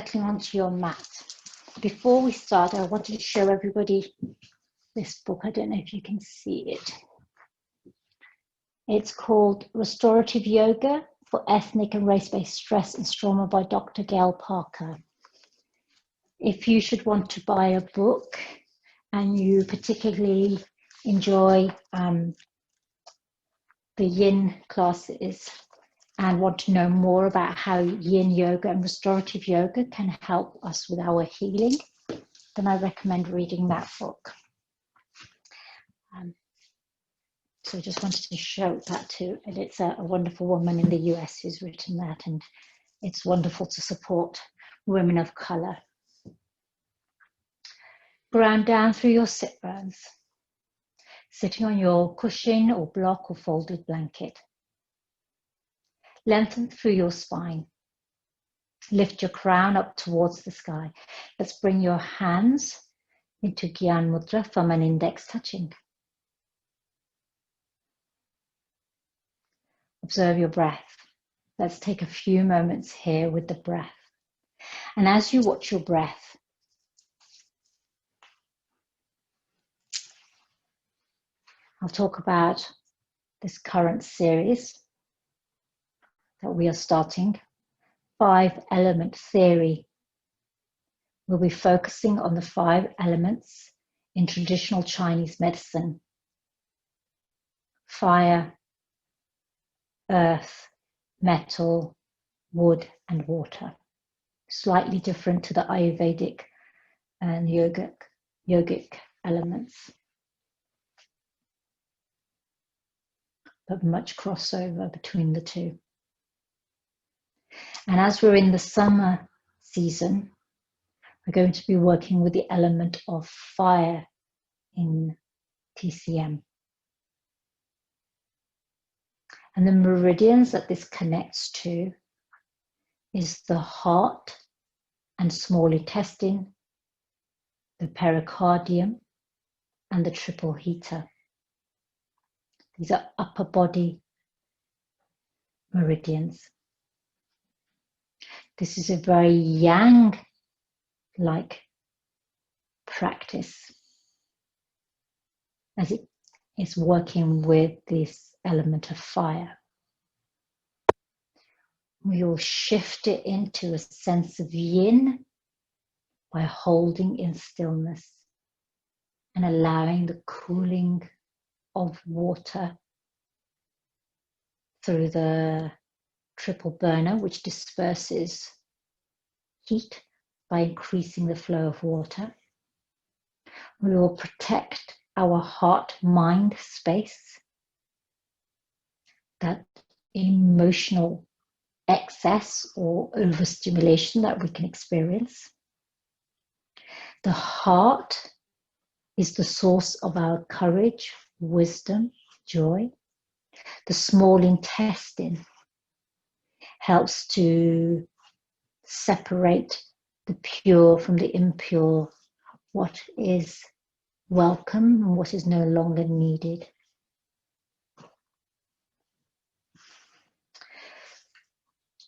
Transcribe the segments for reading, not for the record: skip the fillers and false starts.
settling onto your mat. Before we start, I wanted to show everybody this book. I don't know if you can see it. It's called Restorative Yoga for Ethnic and Race-Based Stress and Trauma by Dr. Gail Parker. If you should want to buy a book and you particularly enjoy the yin classes and want to know more about how yin yoga and restorative yoga can help us with our healing, then I recommend reading that book. So I just wanted to show that too. And it's a wonderful woman in the US who's written that, and it's wonderful to support women of colour. Ground down through your sit bones, sitting on your cushion or block or folded blanket. Lengthen through your spine. Lift your crown up towards the sky. Let's bring your hands into Gyan Mudra, thumb and index touching. Observe your breath. Let's take a few moments here with the breath. And as you watch your breath, I'll talk about this current series that we are starting, 5-element theory. We'll be focusing on the 5 elements in traditional Chinese medicine: fire, earth, metal, wood, and water. Slightly different to the Ayurvedic and yogic elements, but much crossover between the two. And as we're in the summer season, we're going to be working with the element of fire in TCM. And the meridians that this connects to is the heart and small intestine, the pericardium, and the triple heater. These are upper body meridians. This is a very yang-like practice, as it is working with this element of fire. We will shift it into a sense of yin by holding in stillness and allowing the cooling of water through the triple burner, which disperses heat by increasing the flow of water. We will protect our heart-mind space, that emotional excess or overstimulation that we can experience. The heart is the source of our courage, wisdom, joy. The small intestine helps to separate the pure from the impure, what is welcome and what is no longer needed.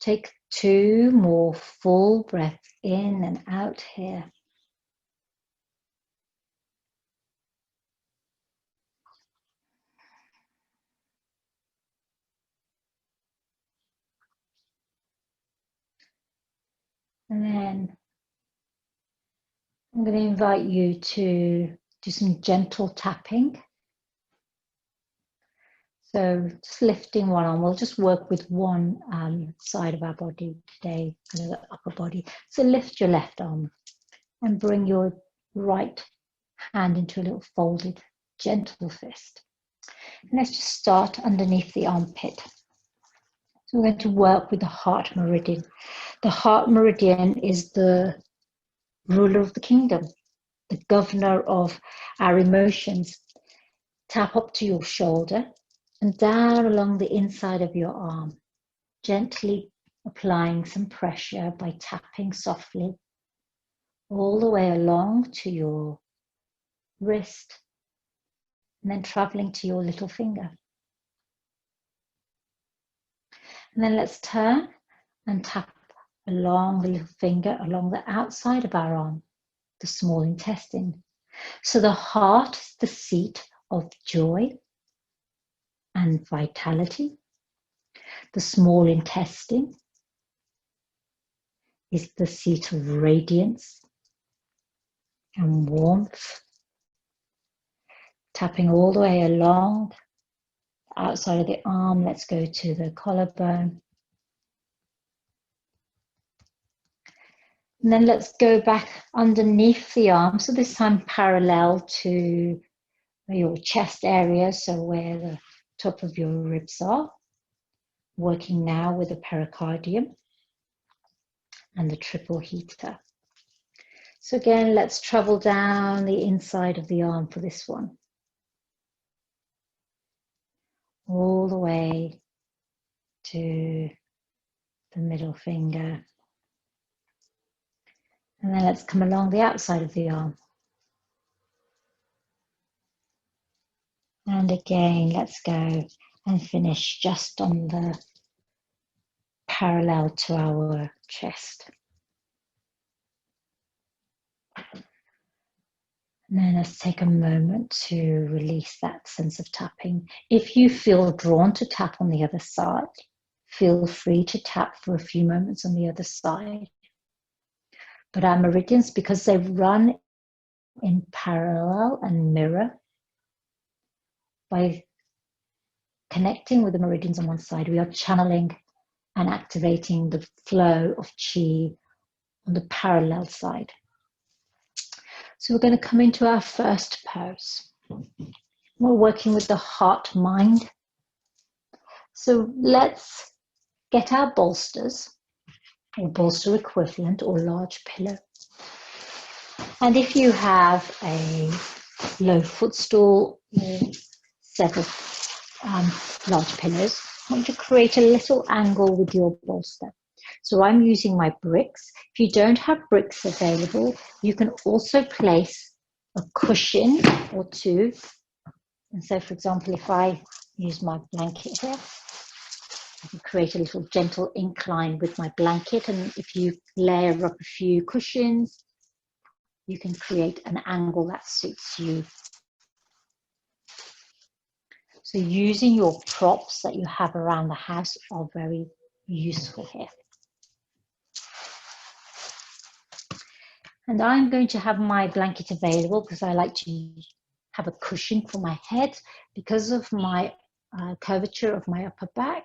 Take 2 more full breaths in and out here. And then I'm going to invite you to do some gentle tapping. So just lifting one arm. We'll just work with one side of our body today, the upper body. So lift your left arm and bring your right hand into a little folded, gentle fist. And let's just start underneath the armpit. So we're going to work with the heart meridian. The heart meridian is the ruler of the kingdom, the governor of our emotions. Tap up to your shoulder and down along the inside of your arm, gently applying some pressure by tapping softly all the way along to your wrist and then traveling to your little finger. And then let's turn and tap along the little finger, along the outside of our arm, the small intestine. So the heart is the seat of joy and vitality. The small intestine is the seat of radiance and warmth. Tapping all the way along the outside of the arm. Let's go to the collarbone. And then let's go back underneath the arm. So this time parallel to your chest area, so where the top of your ribs are. Working now with the pericardium and the triple heater. So again, let's travel down the inside of the arm for this one. All the way to the middle finger. And then let's come along the outside of the arm. And again, let's go and finish just on the parallel to our chest. And then let's take a moment to release that sense of tapping. If you feel drawn to tap on the other side, feel free to tap for a few moments on the other side. But our meridians, because they run in parallel and mirror, by connecting with the meridians on one side, we are channeling and activating the flow of chi on the parallel side. So we're going to come into our first pose. We're working with the heart mind. So let's get our bolsters or bolster equivalent or large pillow. And if you have a low footstool or several large pillows, I want you to create a little angle with your bolster. So I'm using my bricks. If you don't have bricks available, you can also place a cushion or two. And so, for example, if I use my blanket here, I can create a little gentle incline with my blanket. And if you layer up a few cushions, you can create an angle that suits you. So using your props that you have around the house are very useful here. And I'm going to have my blanket available because I like to have a cushion for my head. Because of my curvature of my upper back,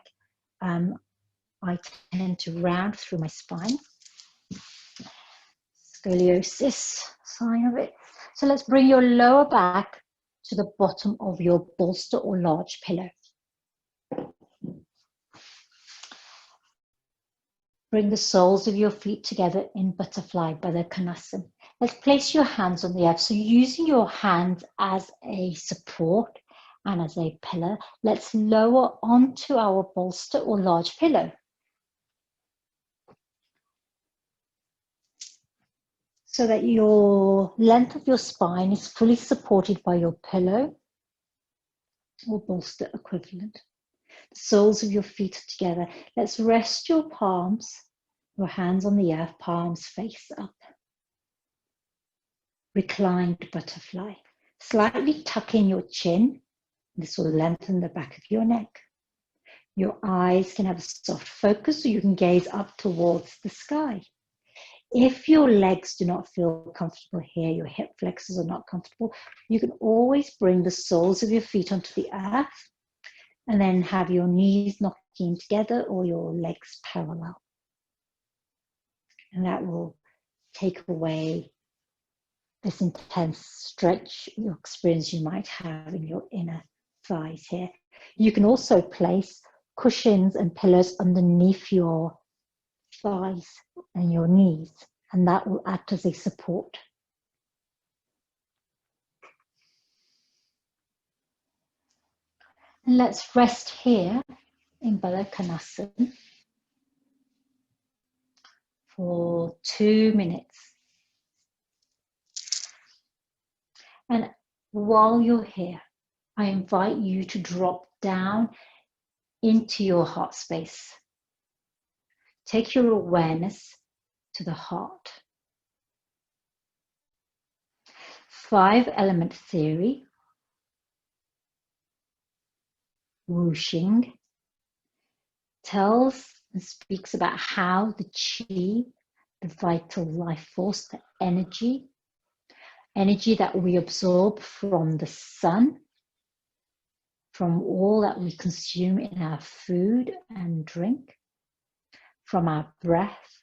I tend to round through my spine. Scoliosis, sign of it. So let's bring your lower back to the bottom of your bolster or large pillow. Bring the soles of your feet together in butterfly Baddha Konasana. Let's place your hands on the earth. So using your hands as a support and as a pillar, let's lower onto our bolster or large pillow. So that your length of your spine is fully supported by your pillow or bolster equivalent. The soles of your feet are together. Let's rest your palms, your hands on the earth, palms face up. Reclined butterfly. Slightly tuck in your chin. This will lengthen the back of your neck. Your eyes can have a soft focus so you can gaze up towards the sky. If your legs do not feel comfortable here, your hip flexors are not comfortable, you can always bring the soles of your feet onto the earth and then have your knees knocking together or your legs parallel. And that will take away this intense stretch, your experience you might have in your inner thighs here. You can also place cushions and pillows underneath your thighs and your knees, and that will act as a support. And let's rest here in Baddha Konasana for 2 minutes. And while you're here, I invite you to drop down into your heart space, take your awareness to the heart. 5-element theory, whooshing, tells and speaks about how the chi, the vital life force, the energy that we absorb from the sun, from all that we consume in our food and drink, from our breath,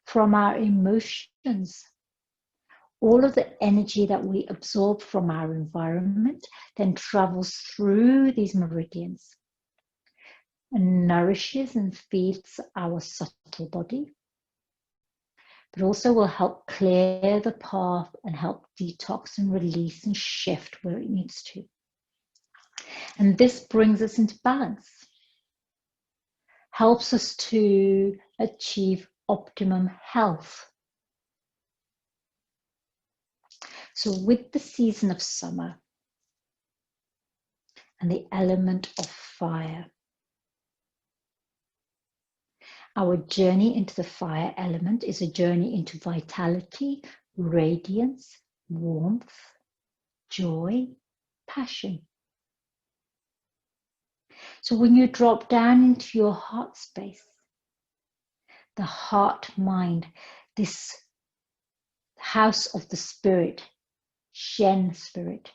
from our emotions, all of the energy that we absorb from our environment then travels through these meridians and nourishes and feeds our subtle body, but also will help clear the path and help detox and release and shift where it needs to. And this brings us into balance, helps us to achieve optimum health. So with the season of summer and the element of fire, our journey into the fire element is a journey into vitality, radiance, warmth, joy, passion. So when you drop down into your heart space, the heart mind, this house of the spirit, Shen spirit,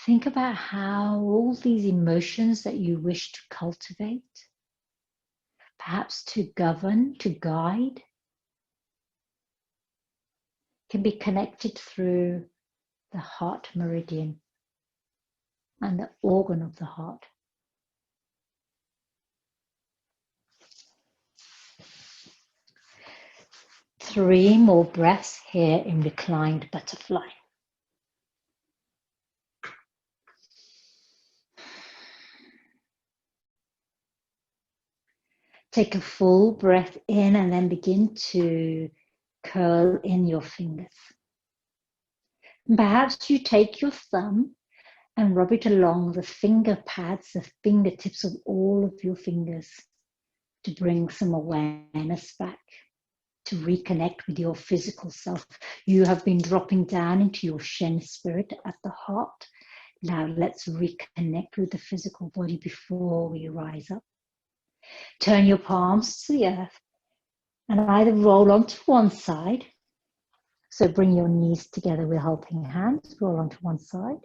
think about how all these emotions that you wish to cultivate, perhaps to govern, to guide, can be connected through the heart meridian and the organ of the heart. Three more breaths here in reclined butterfly. Take a full breath in and then begin to curl in your fingers. And perhaps you take your thumb and rub it along the finger pads, the fingertips of all of your fingers to bring some awareness back, to reconnect with your physical self. You have been dropping down into your Shen spirit at the heart. Now let's reconnect with the physical body before we rise up. Turn your palms to the earth and either roll onto one side. So bring your knees together with helping hands, roll onto one side.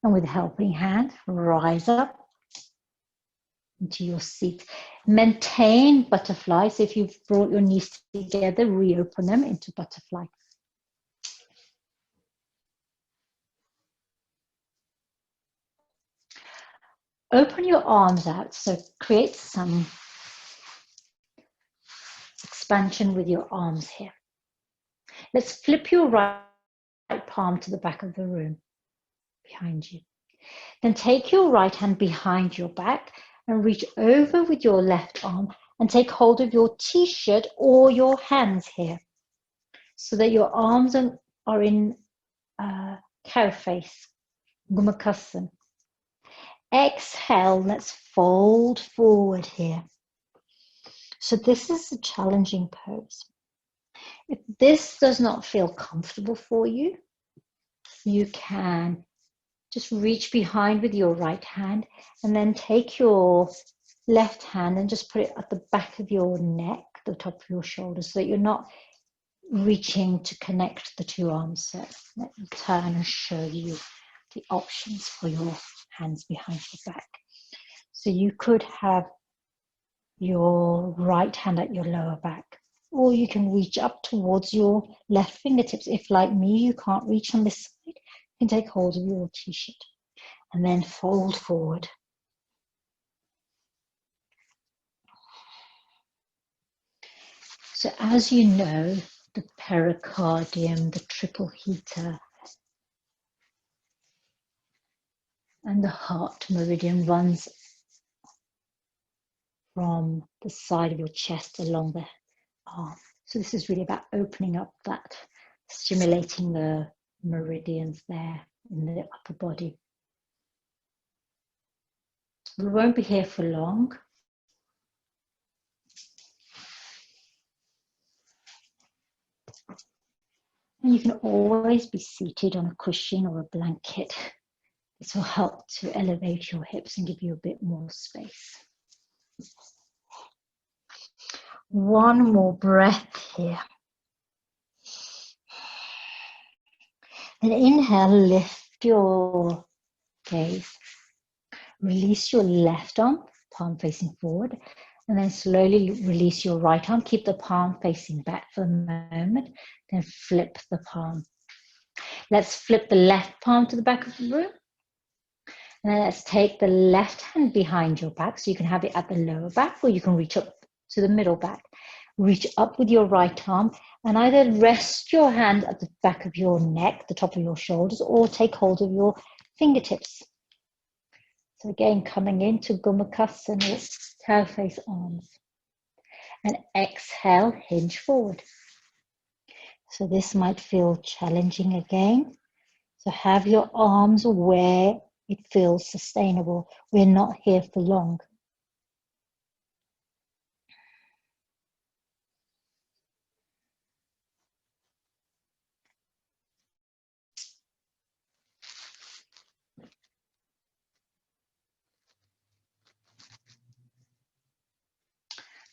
And with helping hand, rise up into your seat. Maintain butterfly. So if you've brought your knees together, reopen them into butterfly. Open your arms out. So create some expansion with your arms here. Let's flip your right palm to the back of the room behind you. Then take your right hand behind your back and reach over with your left arm and take hold of your t-shirt or your hands here so that your arms are in cow face, Gumakasan. Exhale, let's fold forward here. So this is a challenging pose. If this does not feel comfortable for you, you can just reach behind with your right hand and then take your left hand and just put it at the back of your neck, the top of your shoulders, so that you're not reaching to connect the two arms. So let me turn and show you the options for your hands behind your back. So you could have your right hand at your lower back, or you can reach up towards your left fingertips. If, like me, you can't reach on this side, you can take hold of your t-shirt and then fold forward. So as you know, the pericardium, the triple heater, and the heart meridian runs from the side of your chest along the arm. So this is really about opening up that, stimulating the meridians there in the upper body. We won't be here for long. And you can always be seated on a cushion or a blanket. This will help to elevate your hips and give you a bit more space. One more breath here. And inhale, lift your gaze. Release your left arm, palm facing forward. And then slowly release your right arm. Keep the palm facing back for a moment. Then flip the palm. Let's flip the left palm to the back of the room. And then let's take the left hand behind your back. So you can have it at the lower back, or you can reach up to the middle back. Reach up with your right arm and either rest your hand at the back of your neck, the top of your shoulders, or take hold of your fingertips. So again, coming into Gomukhasana, toe face arms. And exhale, hinge forward. So this might feel challenging again. So have your arms where it feels sustainable. We're not here for long.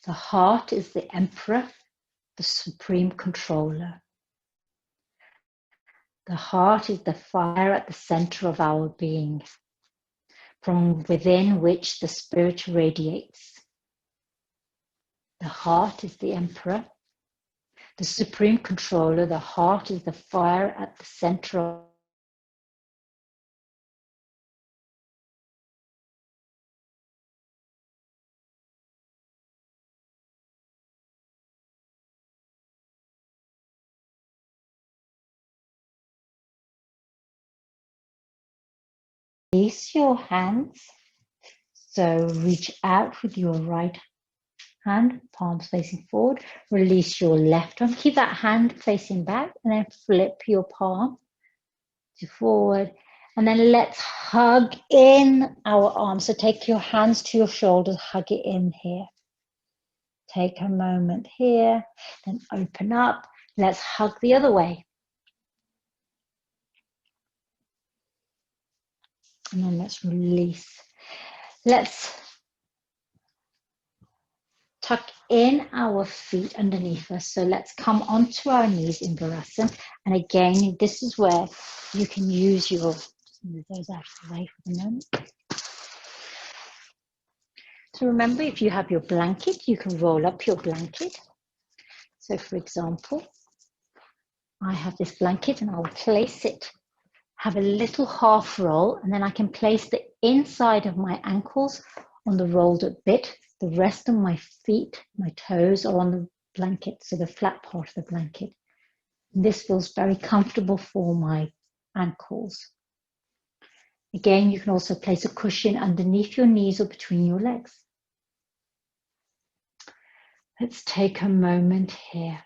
The heart is the emperor, the supreme controller. The heart is the fire at the center of our being, from within which the spirit radiates. The heart is the emperor, the supreme controller. The heart is the fire at the center of Release your hands. So reach out with your right hand, palms facing forward. Release your left arm. Keep that hand facing back and then flip your palm to forward. And then let's hug in our arms. So take your hands to your shoulders, hug it in here. Take a moment here, then open up. Let's hug the other way. And then let's release. Let's tuck in our feet underneath us. So let's come onto our knees in Virasana. And again, this is where you can use your, just move those out of the way for the moment. So remember, if you have your blanket, you can roll up your blanket. So for example, I have this blanket and I'll place it, have a little half roll, and then I can place the inside of my ankles on the rolled up bit. The rest of my feet, my toes are on the blanket, so the flat part of the blanket. This feels very comfortable for my ankles. Again, you can also place a cushion underneath your knees or between your legs. Let's take a moment here.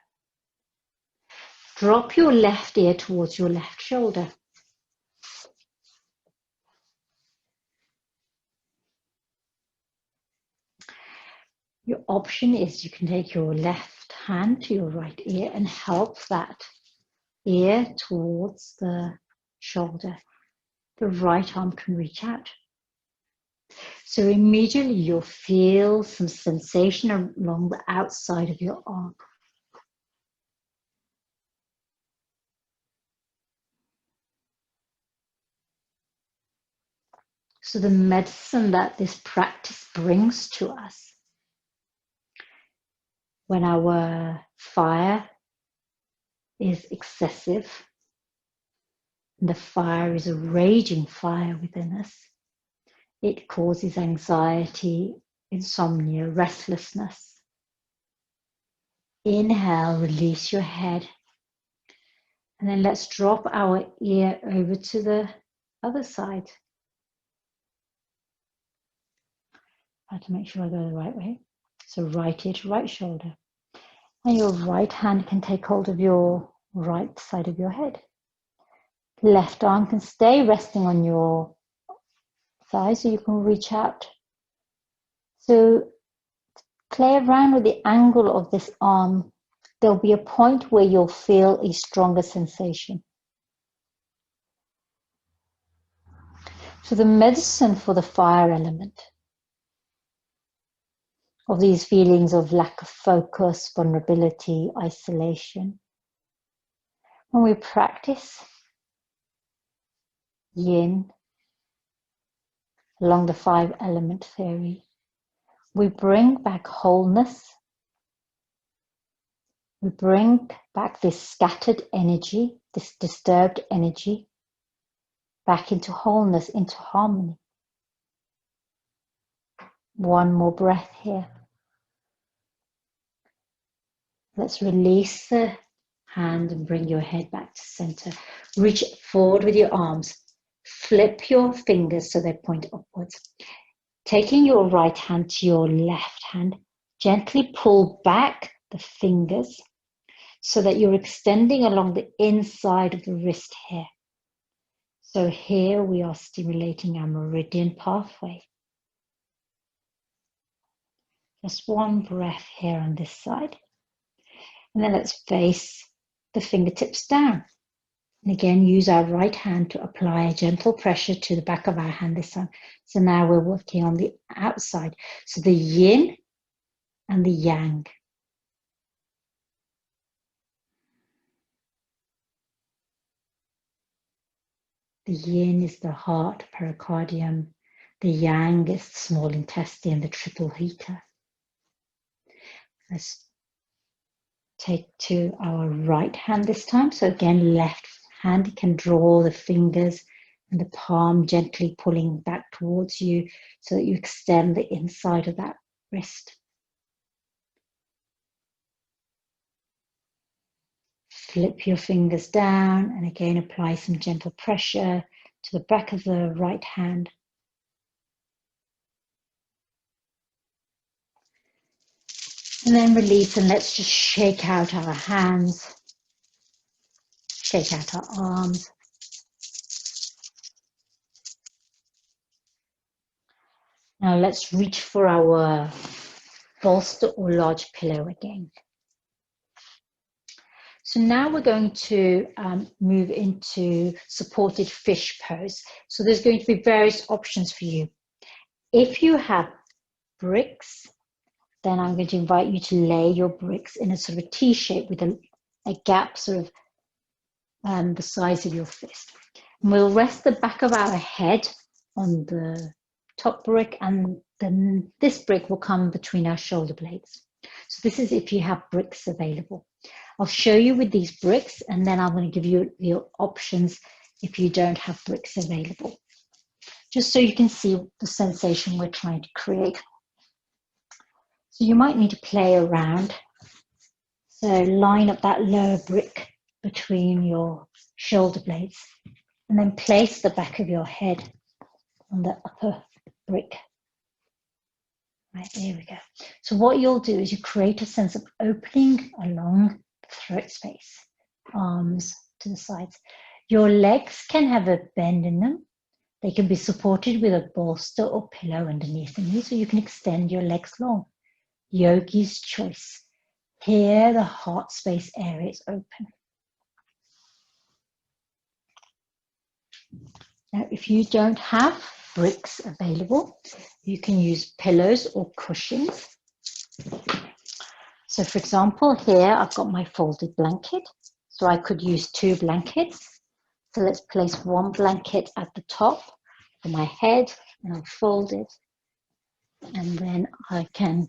Drop your left ear towards your left shoulder. Your option is you can take your left hand to your right ear and help that ear towards the shoulder. The right arm can reach out. So immediately you'll feel some sensation along the outside of your arm. So the medicine that this practice brings to us, when our fire is excessive, and the fire is a raging fire within us, it causes anxiety, insomnia, restlessness. Inhale, release your head. And then let's drop our ear over to the other side. I have to make sure I go the right way. So right ear to right shoulder. And your right hand can take hold of your right side of your head. Left arm can stay resting on your thigh, so you can reach out So play around with the angle of this arm. There'll be a point where you'll feel a stronger sensation. So the medicine for the fire element, of these feelings of lack of focus, vulnerability, isolation, when we practice yin along the 5-element theory, we bring back wholeness. We bring back this scattered energy, this disturbed energy, back into wholeness, into harmony. One more breath here. Let's release the hand and bring your head back to center. Reach forward with your arms. Flip your fingers so they point upwards. Taking your right hand to your left hand, gently pull back the fingers so that you're extending along the inside of the wrist here. So here we are stimulating our meridian pathway. Just one breath here on this side. And then let's face the fingertips down. And again, use our right hand to apply a gentle pressure to the back of our hand this time. So now we're working on the outside. So the yin and the yang. The yin is the heart, pericardium. The yang is the small intestine, the triple heater. Let's take to our right hand this time. So again, left hand, you can draw the fingers and the palm gently pulling back towards you so that you extend the inside of that wrist. Flip your fingers down and again apply some gentle pressure to the back of the right hand. And then release, and let's just shake out our hands, shake out our arms. Now let's reach for our bolster or large pillow again. So now we're going to move into supported fish pose. So there's going to be various options for you. If you have bricks, then I'm going to invite you to lay your bricks in a sort of a T shape with a gap sort of the size of your fist. And we'll rest the back of our head on the top brick, and then this brick will come between our shoulder blades. So this is if you have bricks available. I'll show you with these bricks, and then I'm going to give you the options if you don't have bricks available, just so you can see the sensation we're trying to create. So you might need to play around. So line up that lower brick between your shoulder blades, and then place the back of your head on the upper brick. Right, there we go. So what you'll do is you create a sense of opening along the throat space, arms to the sides. Your legs can have a bend in them. They can be supported with a bolster or pillow underneath the knee, so you can extend your legs long. Yogi's choice. Here, the heart space area is open. Now, if you don't have bricks available, you can use pillows or cushions. So for example, here I've got my folded blanket. So I could use 2 blankets. So let's place one blanket at the top for my head, and I'll fold it. And then I can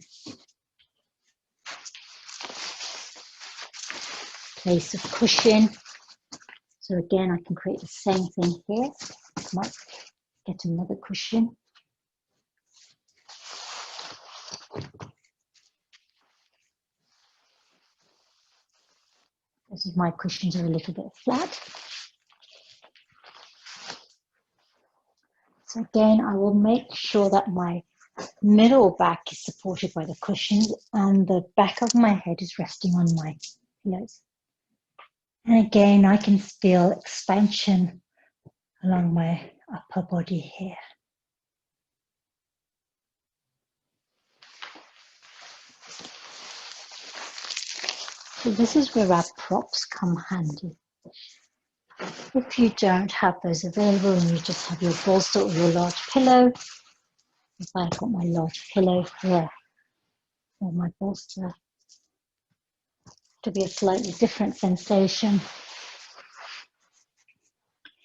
place a cushion. So again, I can create the same thing here. I might get another cushion. This is my cushions are a little bit flat. So again, I will make sure that my middle back is supported by the cushions and the back of my head is resting on my pillows. And again, I can feel expansion along my upper body here. So this is where our props come handy. If you don't have those available and you just have your bolster or your large pillow, if I've got my large pillow here or my bolster, to be a slightly different sensation.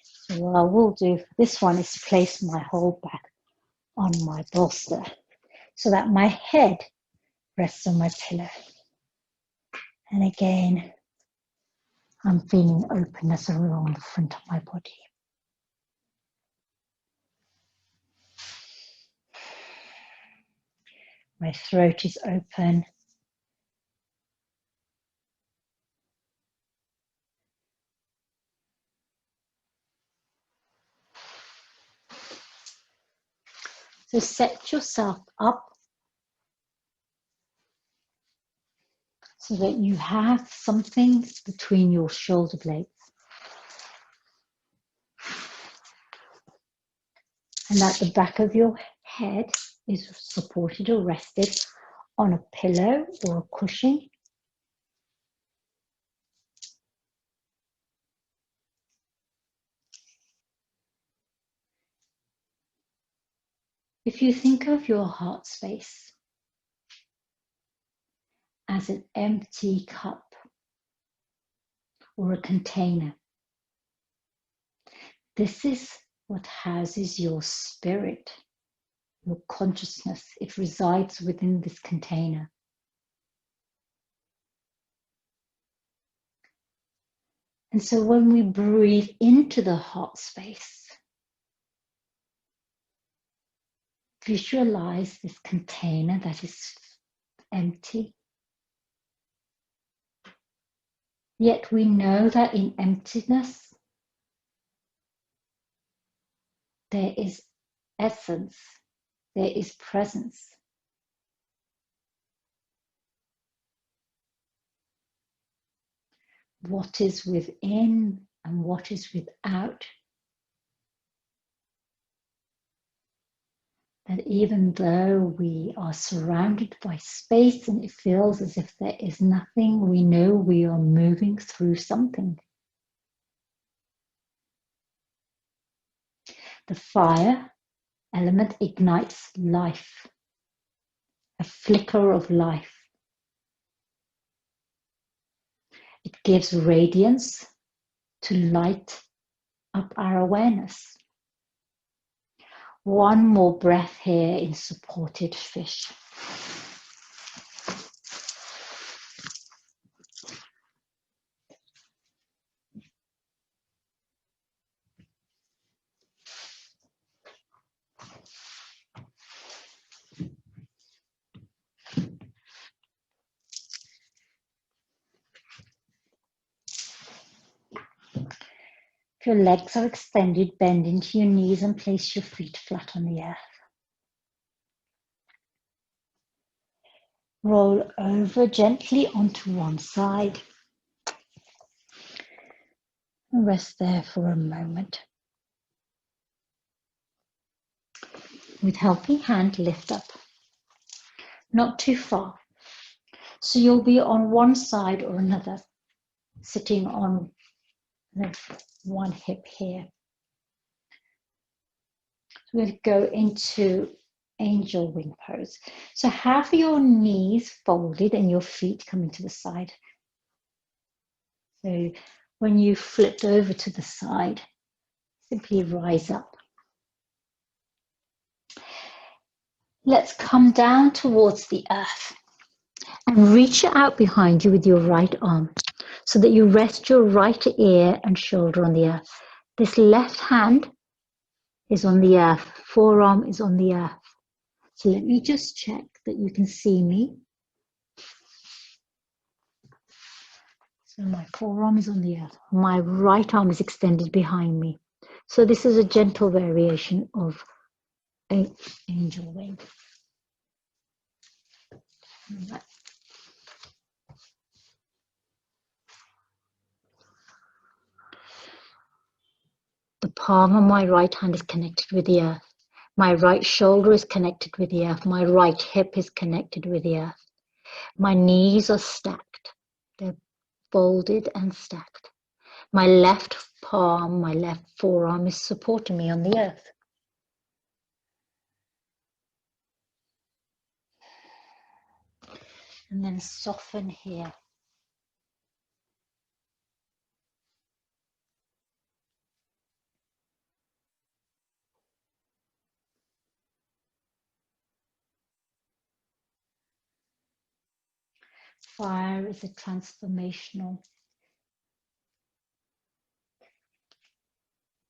So what I will do for this one is place my whole back on my bolster so that my head rests on my pillow. And again, I'm feeling openness along the front of my body. My throat is open. So set yourself up so that you have something between your shoulder blades. And that the back of your head is supported or rested on a pillow or a cushion. If you think of your heart space as an empty cup or a container, this is what houses your spirit, your consciousness. It resides within this container. And so when we breathe into the heart space, visualize this container that is empty. Yet we know that in emptiness, there is essence, there is presence. What is within and what is without. That even though we are surrounded by space and it feels as if there is nothing, we know we are moving through something. The fire element ignites life, a flicker of life. It gives radiance to light up our awareness. One more breath here in supported fish. If your legs are extended, bend into your knees and place your feet flat on the earth. Roll over gently onto one side. And rest there for a moment. With helping hand, lift up. Not too far. So you'll be on one side or another, sitting on one hip here. So we'll go into angel wing pose. So have your knees folded and your feet coming to the side. So when you flipped over to the side, simply rise up. Let's come down towards the earth and reach out behind you with your right arm so that you rest your right ear and shoulder on the earth. This left hand is on the earth, forearm is on the earth. So let me just check that you can see me. So my forearm is on the earth. My right arm is extended behind me. So this is a gentle variation of an angel wing. Right. The palm of my right hand is connected with the earth. My right shoulder is connected with the earth. My right hip is connected with the earth. My knees are stacked. They're folded and stacked. My left palm, my left forearm is supporting me on the earth. And then soften here. Fire is a transformational.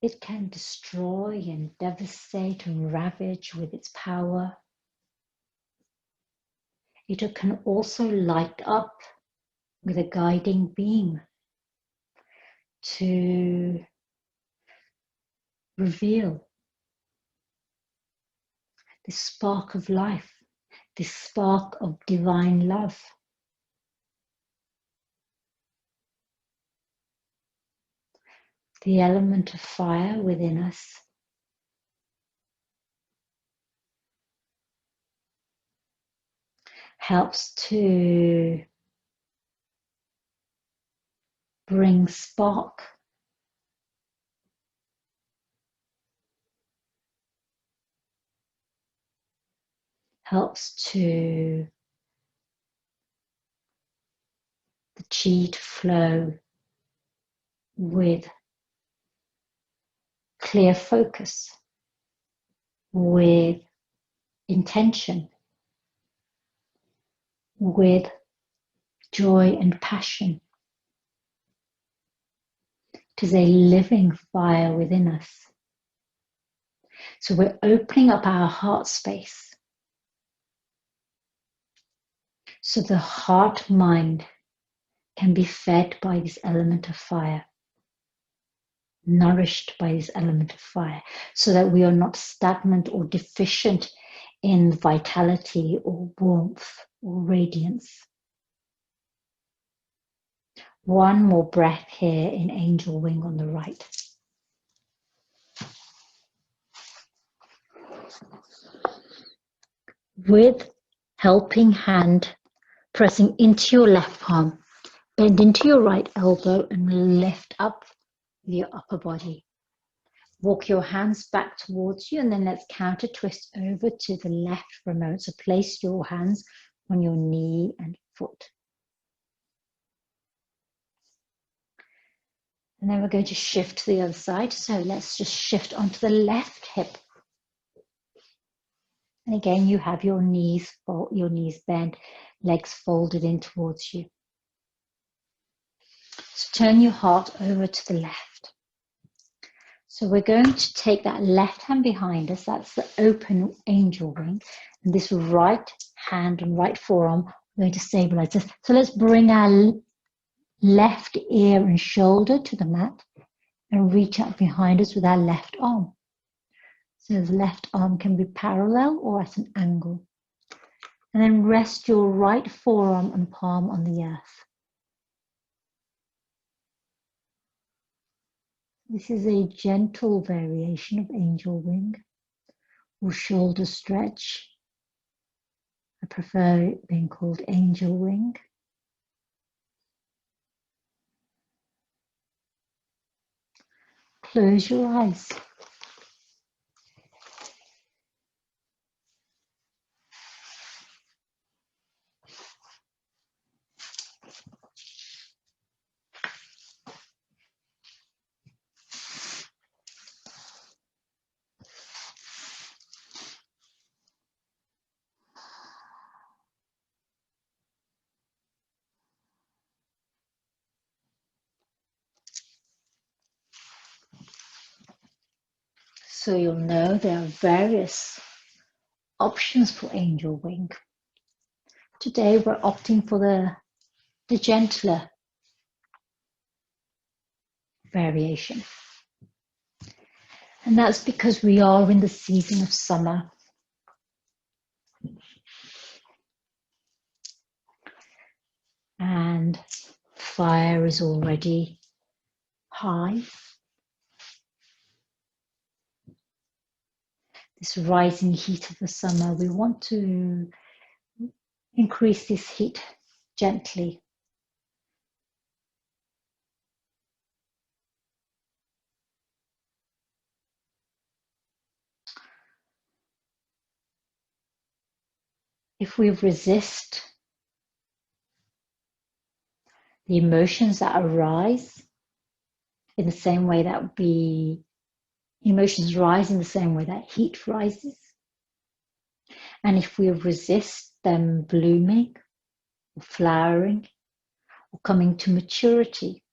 It can destroy and devastate and ravage with its power. It can also light up with a guiding beam to reveal this spark of life, this spark of divine love. The element of fire within us helps to bring spark, helps to the chi to flow with clear focus, with intention, with joy and passion. It is a living fire within us. So we're opening up our heart space. So the heart mind can be fed by this element of fire, nourished by this element of fire, so that we are not stagnant or deficient in vitality or warmth or radiance. One more breath here in angel wing on the right. With helping hand pressing into your left palm, bend into your right elbow and lift up your upper body. Walk your hands back towards you, and then let's counter twist over to the left for a moment. So place your hands on your knee and foot. And then we're going to shift to the other side. So let's just shift onto the left hip. And again, you have your knees bent, legs folded in towards you. So turn your heart over to the left. So we're going to take that left hand behind us, that's the open angel wing, and this right hand and right forearm, we're going to stabilize this. So let's bring our left ear and shoulder to the mat and reach out behind us with our left arm. So the left arm can be parallel or at an angle. And then rest your right forearm and palm on the earth. This is a gentle variation of angel wing or shoulder stretch. I prefer it being called angel wing. Close your eyes. So you'll know there are various options for angel wing. Today we're opting for the gentler variation. And that's because we are in the season of summer. And fire is already high. This rising heat of the summer, we want to increase this heat gently. if we resist the emotions that arise in the same way that emotions rise in the same way that heat rises, and if we resist them blooming or flowering or coming to maturity,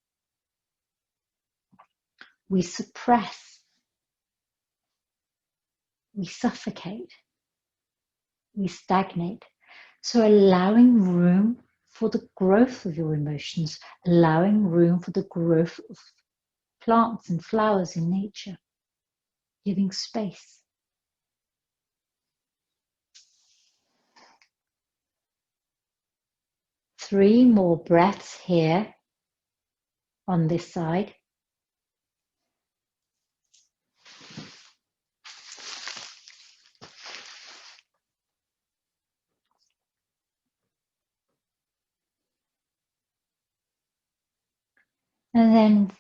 we suppress, we suffocate, we stagnate. So allowing room for the growth of your emotions, allowing room for the growth of plants and flowers in nature, giving space. Three more breaths here on this side. And then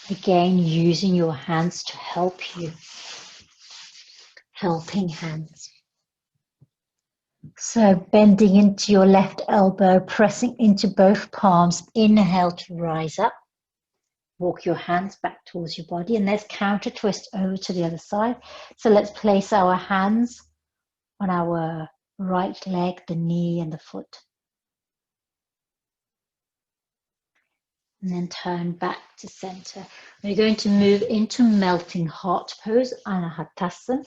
again, using your hands to help you. Helping hands. So bending into your left elbow, pressing into both palms. Inhale to rise up. Walk your hands back towards your body, and let's counter twist over to the other side. So let's place our hands on our right leg, the knee and the foot. And then turn back to center. We're going to move into melting heart pose, Anahatasana.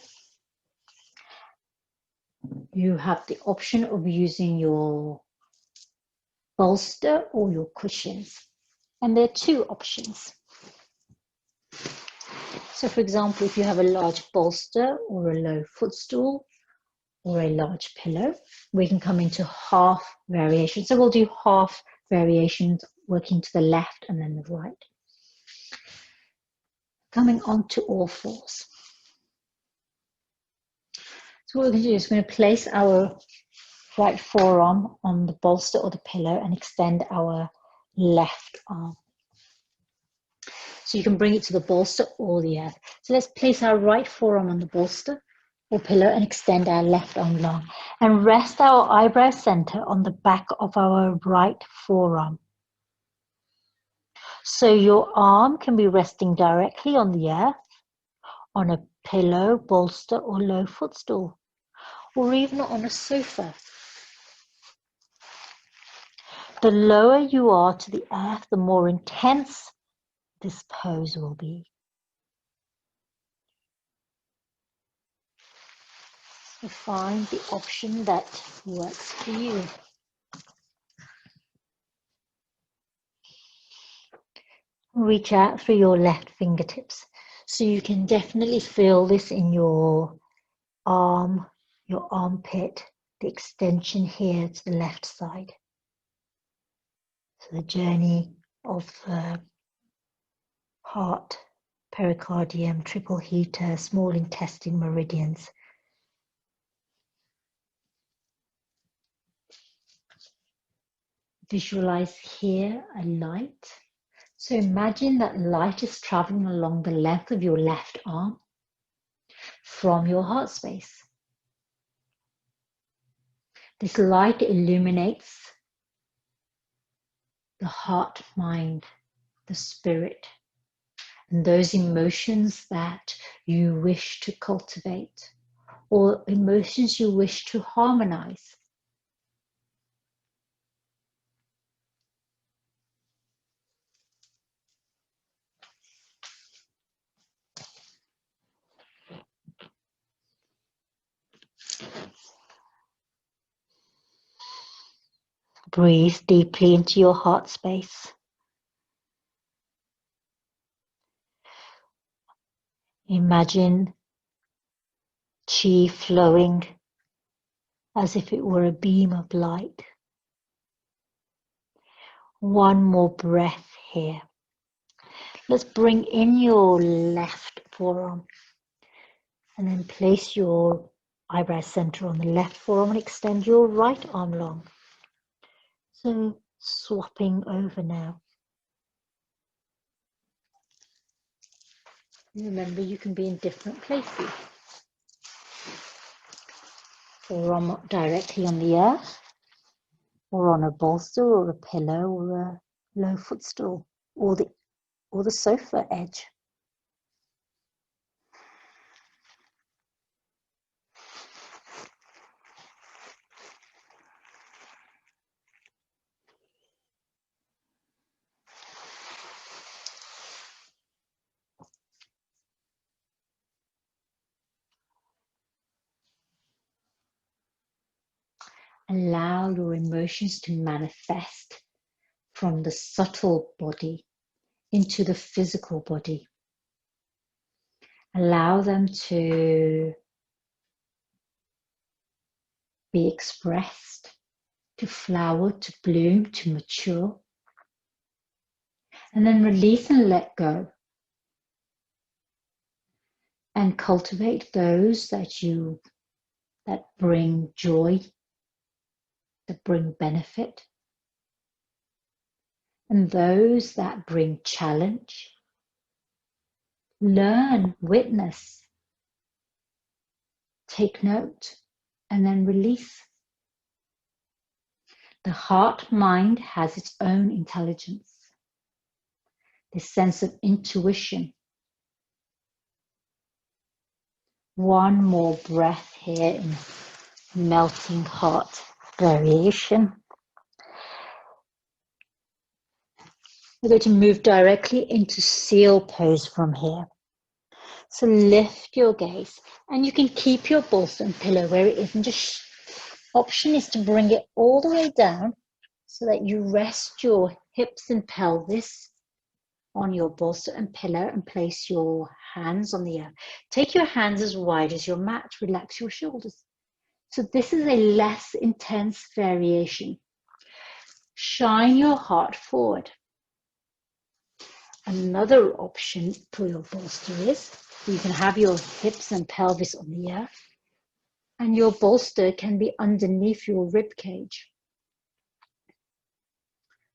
You have the option of using your bolster or your cushions. And there are two options. So for example, if you have a large bolster or a low footstool or a large pillow, we can come into half variation. So we'll do half variations, working to the left and then the right. Coming onto all fours. So what we're going to do is we're going to place our right forearm on the bolster or the pillow and extend our left arm. So you can bring it to the bolster or the earth. So let's place our right forearm on the bolster or pillow and extend our left arm long. And rest our eyebrow center on the back of our right forearm. So your arm can be resting directly on the earth, on a pillow, bolster or low footstool, or even on a sofa. The lower you are to the earth, the more intense this pose will be. So find the option that works for you. Reach out through your left fingertips. So you can definitely feel this in your arm, your armpit, the extension here to the left side. So the journey of the heart, pericardium, triple heater, small intestine, meridians. Visualize here a light. So imagine that light is traveling along the length of your left arm from your heart space. This light illuminates the heart, mind, the spirit, and those emotions that you wish to cultivate or emotions you wish to harmonize. Breathe deeply into your heart space. Imagine chi flowing as if it were a beam of light. One more breath here. Let's bring in your left forearm and then place your eyebrow center on the left forearm and extend your right arm long. So swapping over now. Remember, you can be in different places. forearm directly on the earth, or on a bolster or a pillow or a low footstool, or the sofa edge. Allow your emotions to manifest from the subtle body into the physical body. Allow them to be expressed, to flower, to bloom, to mature. And then release and let go. And cultivate those that bring joy, that bring benefit, and those that bring challenge. Learn, witness, take note, and then release. The heart mind has its own intelligence, this sense of intuition. One more breath here in melting heart variation. We're going to move directly into seal pose from here. So lift your gaze, and you can keep your bolster and pillow where it is, and just option is to bring it all the way down so that you rest your hips and pelvis on your bolster and pillow and place your hands on the earth. Take your hands as wide as your mat, relax your shoulders. So this is a less intense variation. Shine your heart forward. Another option for your bolster is you can have your hips and pelvis on the earth, and your bolster can be underneath your rib cage.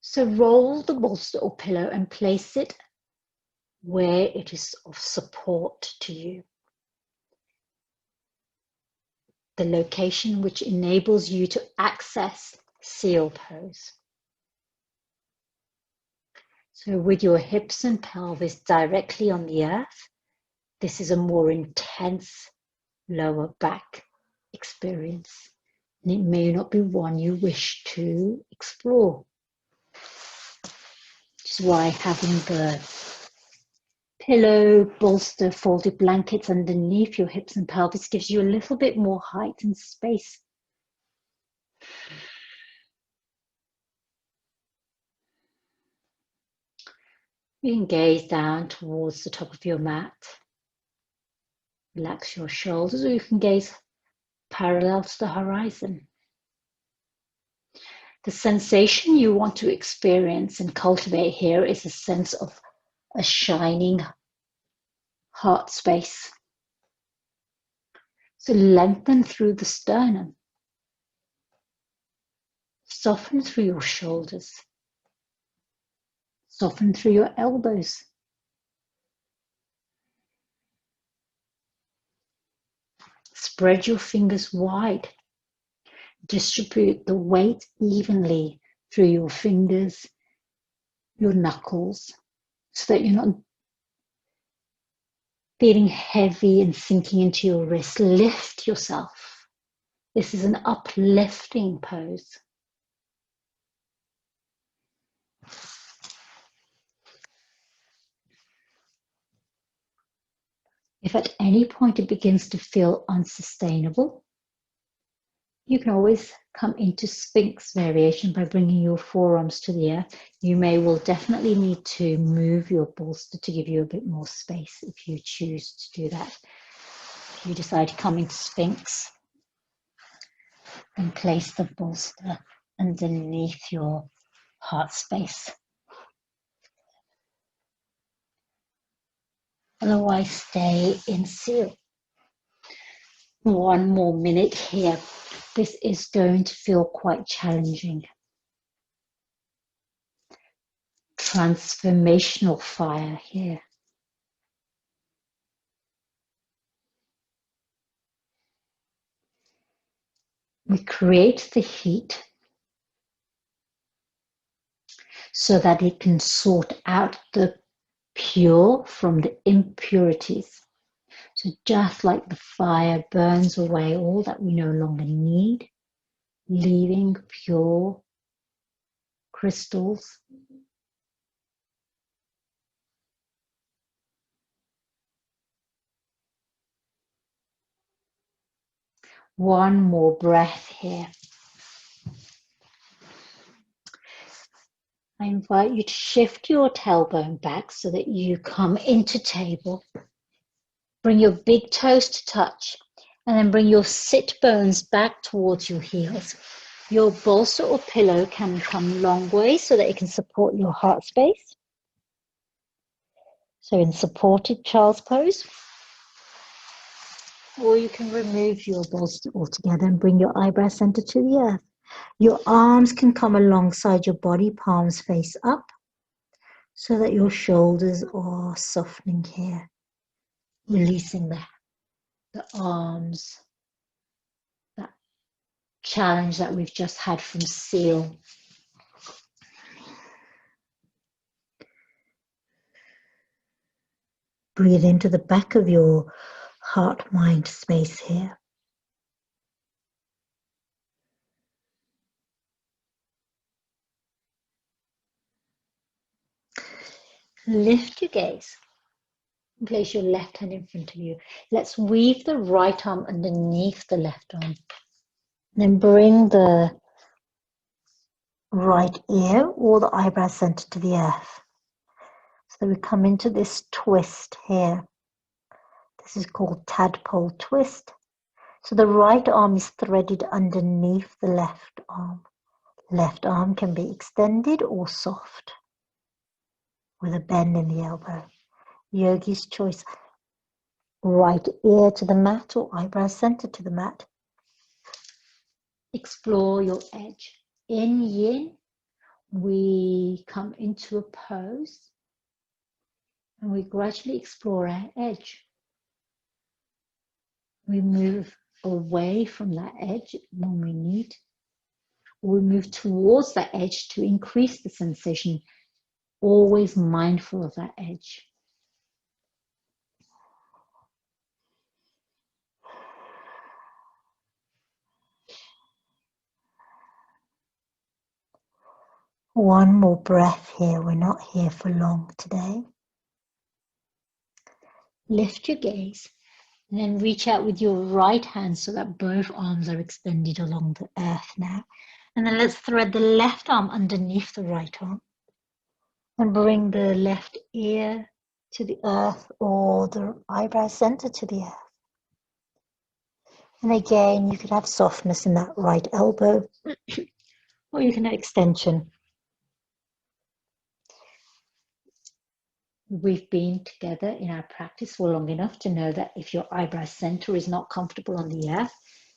So roll the bolster or pillow and place it where it is of support to you. The location which enables you to access seal pose. So with your hips and pelvis directly on the earth, this is a more intense lower back experience. And it may not be one you wish to explore. Which is why having the pillow, bolster, folded blankets underneath your hips and pelvis gives you a little bit more height and space. You can gaze down towards the top of your mat. Relax your shoulders, or you can gaze parallel to the horizon. The sensation you want to experience and cultivate here is a sense of a shining heart space. So lengthen through the sternum. Soften through your shoulders. Soften through your elbows. Spread your fingers wide. Distribute the weight evenly through your fingers, your knuckles, so that you're not feeling heavy and sinking into your wrist. Lift yourself. This is an uplifting pose. If at any point it begins to feel unsustainable, you can always come into Sphinx variation by bringing your forearms to the earth. You will definitely need to move your bolster to give you a bit more space if you choose to do that. If you decide to come into Sphinx, then place the bolster underneath your heart space. Otherwise, stay in seal. One more minute here. This is going to feel quite challenging. Transformational fire here. We create the heat so that it can sort out the pure from the impurities. So just like the fire burns away all that we no longer need, leaving pure crystals. One more breath here. I invite you to shift your tailbone back so that you come into table. Bring your big toes to touch and then bring your sit bones back towards your heels. Your bolster or pillow can come long way so that it can support your heart space. So in supported child's pose. Or you can remove your bolster altogether and bring your eyebrow center to the earth. Your arms can come alongside your body, palms face up, so that your shoulders are softening here, releasing the arms, that challenge that we've just had from seal. Breathe into the back of your heart-mind space here. Lift your gaze. Place your left hand in front of you. Let's weave the right arm underneath the left arm. Then bring the right ear or the eyebrow center to the earth. So we come into this twist here. This is called tadpole twist. So the right arm is threaded underneath the left arm. Left arm can be extended or soft with a bend in the elbow. Yogi's choice. Right ear to the mat or eyebrow center to the mat. Explore your edge. In yin, we come into a pose and we gradually explore our edge. We move away from that edge when we need, or we move towards that edge to increase the sensation, always mindful of that edge. One more breath here. We're not here for long today. Lift your gaze and then reach out with your right hand so that both arms are extended along the earth now. And then let's thread the left arm underneath the right arm and bring the left ear to the earth or the eyebrow center to the earth. And again, you could have softness in that right elbow or you can have extension. We've been together in our practice for long enough to know that if your eyebrow center is not comfortable on the earth,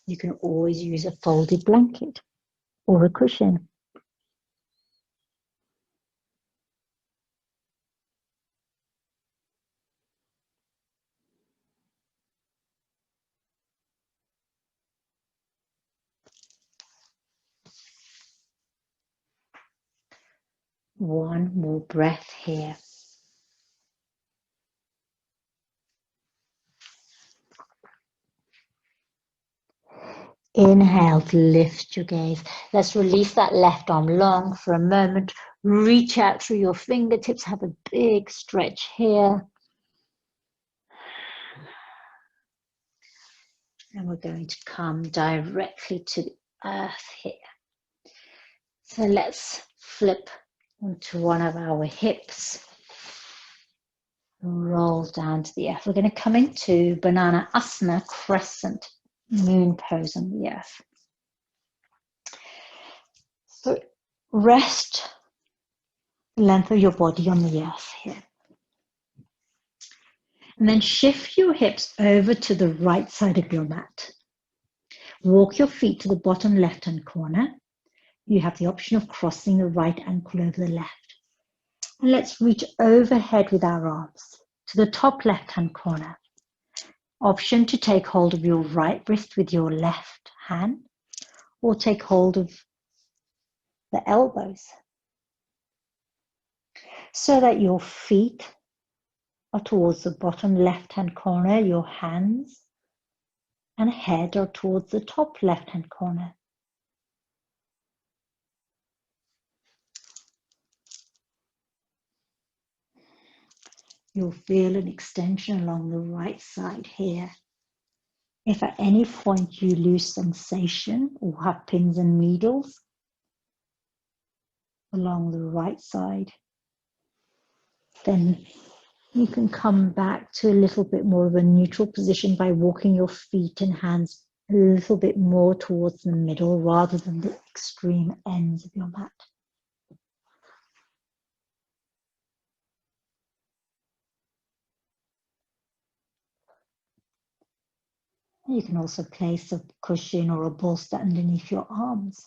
you can always use a folded blanket or a cushion. One more breath here. Inhale to lift your gaze. Let's release that left arm long for a moment. Reach out through your fingertips. Have a big stretch here. And we're going to come directly to the earth here. So let's flip onto one of our hips. Roll down to the earth. We're going to come into Banana Asana, crescent moon pose on the earth. So rest the length of your body on the earth here. And then shift your hips over to the right side of your mat. Walk your feet to the bottom left-hand corner. You have the option of crossing the right ankle over the left. And let's reach overhead with our arms to the top left-hand corner. Option to take hold of your right wrist with your left hand, or take hold of the elbows so that your feet are towards the bottom left-hand corner, your hands and head are towards the top left-hand corner. You'll feel an extension along the right side here. If at any point you lose sensation or have pins and needles along the right side, then you can come back to a little bit more of a neutral position by walking your feet and hands a little bit more towards the middle rather than the extreme ends of your mat. You can also place a cushion or a bolster underneath your arms.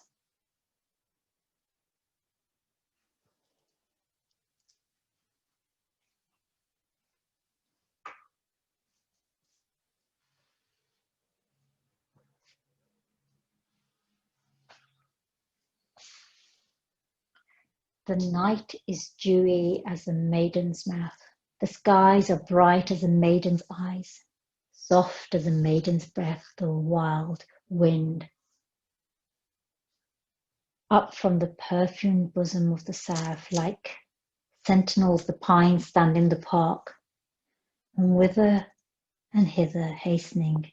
The night is dewy as a maiden's mouth. The skies are bright as a maiden's eyes, soft as a maiden's breath, the wild wind. Up from the perfumed bosom of the south, like sentinels, the pines stand in the park, and whither and hither hastening,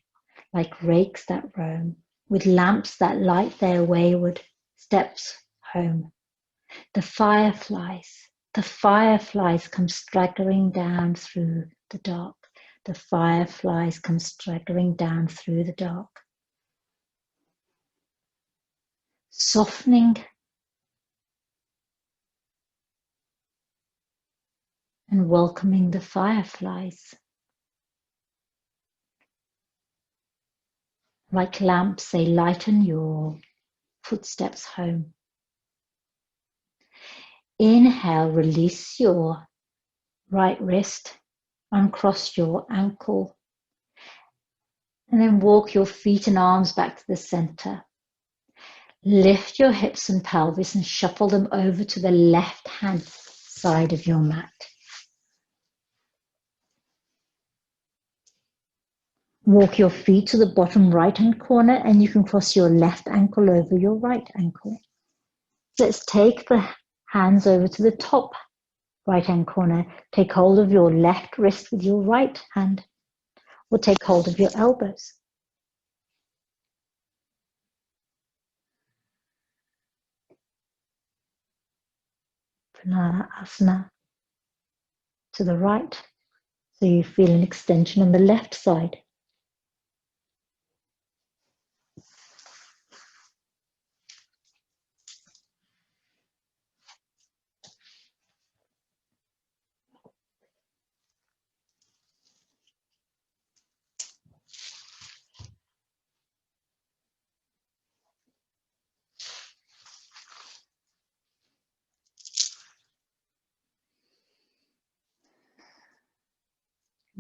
like rakes that roam, with lamps that light their wayward steps home. The fireflies come straggling down through the dark. The fireflies come straggling down through the dark. Softening and welcoming the fireflies. Like lamps, they lighten your footsteps home. Inhale, release your right wrist, uncross your ankle, and then walk your feet and arms back to the center. Lift your hips and pelvis and shuffle them over to the left-hand side of your mat. Walk your feet to the bottom right-hand corner and you can cross your left ankle over your right ankle. Let's take the hands over to the top right-hand corner. Take hold of your left wrist with your right hand, or take hold of your elbows. Pranayasana to the right, so you feel an extension on the left side.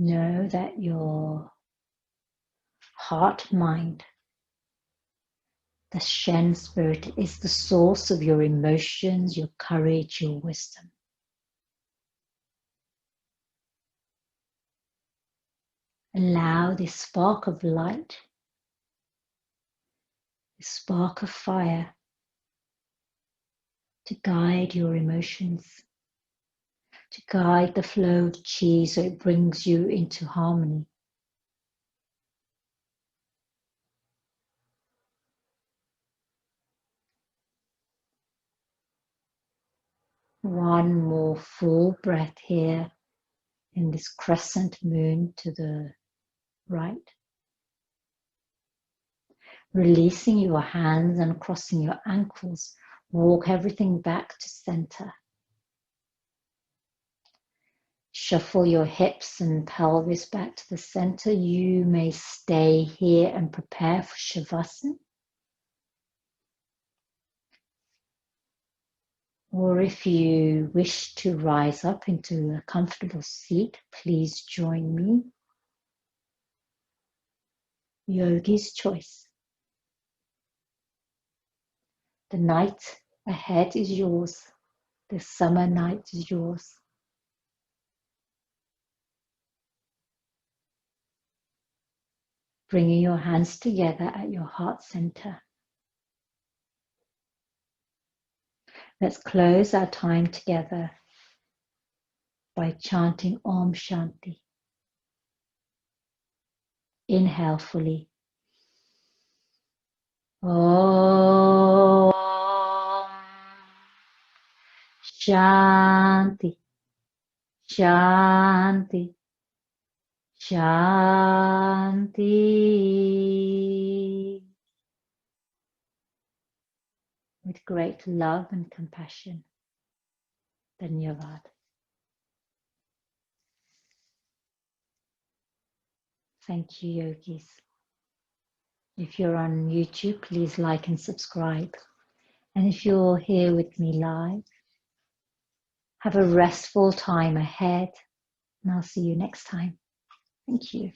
Know that your heart mind, the Shen spirit, is the source of your emotions, your courage, your wisdom. Allow this spark of light, this spark of fire, to guide your emotions, to guide the flow of chi so it brings you into harmony. One more full breath here in this crescent moon to the right. Releasing your hands and crossing your ankles, walk everything back to center. Shuffle your hips and pelvis back to the center. You may stay here and prepare for Shavasana. Or if you wish to rise up into a comfortable seat, please join me. Yogi's choice. The night ahead is yours. The summer night is yours. Bringing your hands together at your heart center. Let's close our time together by chanting Om Shanti. Inhale fully. Om Shanti, Shanti, Shanti. With great love and compassion. Dhanyavad. Thank you, yogis. If you're on YouTube, please like and subscribe. And if you're here with me live, have a restful time ahead, and I'll see you next time. Thank you.